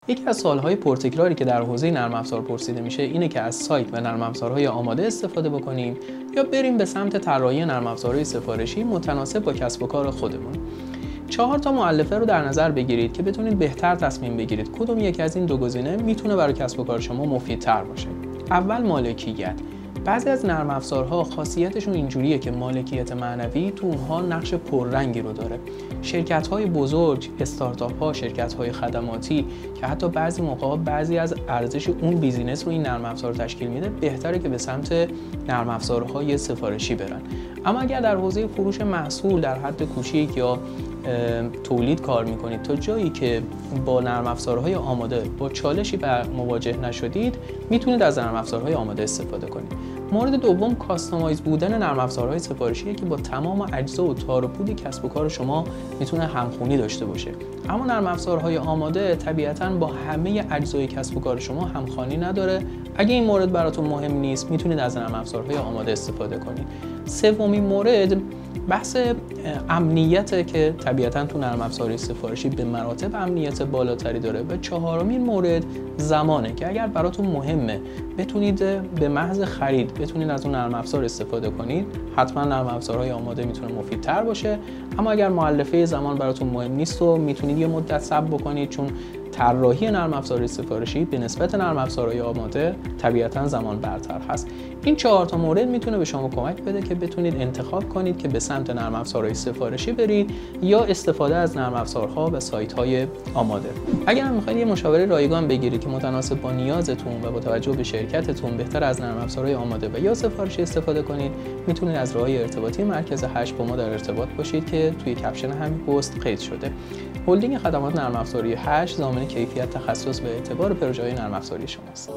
یکی از سوال‌های پرتکراری که در حوزه نرم افزار پرسیده میشه اینه که از سایت و نرم افزارهای آماده استفاده بکنیم یا بریم به سمت طراحی نرم افزارهای سفارشی متناسب با کسب و کار خودمون. 4 تا مؤلفه رو در نظر بگیرید که بتونید بهتر تصمیم بگیرید کدوم یکی از این دو گزینه میتونه برای کسب و کار شما مفیدتر باشه. اول مالکیت. بعضی از نرم افزارها خاصیتشون اینجوریه که مالکیت معنوی تو اونها نقش پررنگی رو داره. شرکت‌های بزرگ، استارتاپ‌ها، شرکت‌های خدماتی که حتی بعضی موقع‌ها بعضی از ارزش اون بیزینس رو این نرم افزار تشکیل میده، بهتره که به سمت نرم افزارهای سفارشی برن. اما اگر در حوزه فروش محصول در حد کوچیک یا تولید کار میکنید تا جایی که با نرم افزارهای آماده با چالشی مواجه نشدید، میتونید از نرم افزارهای آماده استفاده کنید. مورد دوم کاستومایز بودن نرم افزارهای سفارشیه که با تمام اجزا و تار و پود کسب و کار شما میتونه همخوانی داشته باشه. اما نرم افزارهای آماده طبیعتاً با همه اجزای کسب و کار شما همخوانی نداره. اگه این مورد براتون مهم نیست، میتونید از نرم افزارهای آماده استفاده کنید. سومین مورد بحث امنیته که طبیعتاً تو نرم افزارهای سفارشی به مراتب امنیت بالاتری داره. و چهارمین مورد زمانه که اگر براتون مهمه بتونید به محض خرید بتونید از اون نرم افزار استفاده کنید، حتما نرم افزارهای آماده میتونه مفیدتر باشه. اما اگر مؤلفه زمان براتون مهم نیست و میتونید یه مدت صبر بکنید، چون طراحی نرم افزار سفارشی به نسبت نرم افزارهای آماده طبیعتاً زمان برتر هست. این 4 تا مورد میتونه به شما کمک بده که بتونید انتخاب کنید که به سمت نرم افزارهای سفارشی برید یا استفاده از نرم افزارها و سایت‌های آماده. اگر هم می‌خواید یه مشاوره رایگان بگیرید که متناسب با نیازتون و با توجه به شرکتتون بهتر از نرم افزارهای آماده و یا سفارشی استفاده کنید، میتونید از راه‌های ارتباطی مرکز 8 با ما در ارتباط باشید که توی کپشن همین پست قید شده. هلدینگ خدمات نرم افزاری 8 ضامن کیفیت، تخصص و اعتبار پروژه‌های نرم افزاری شماست.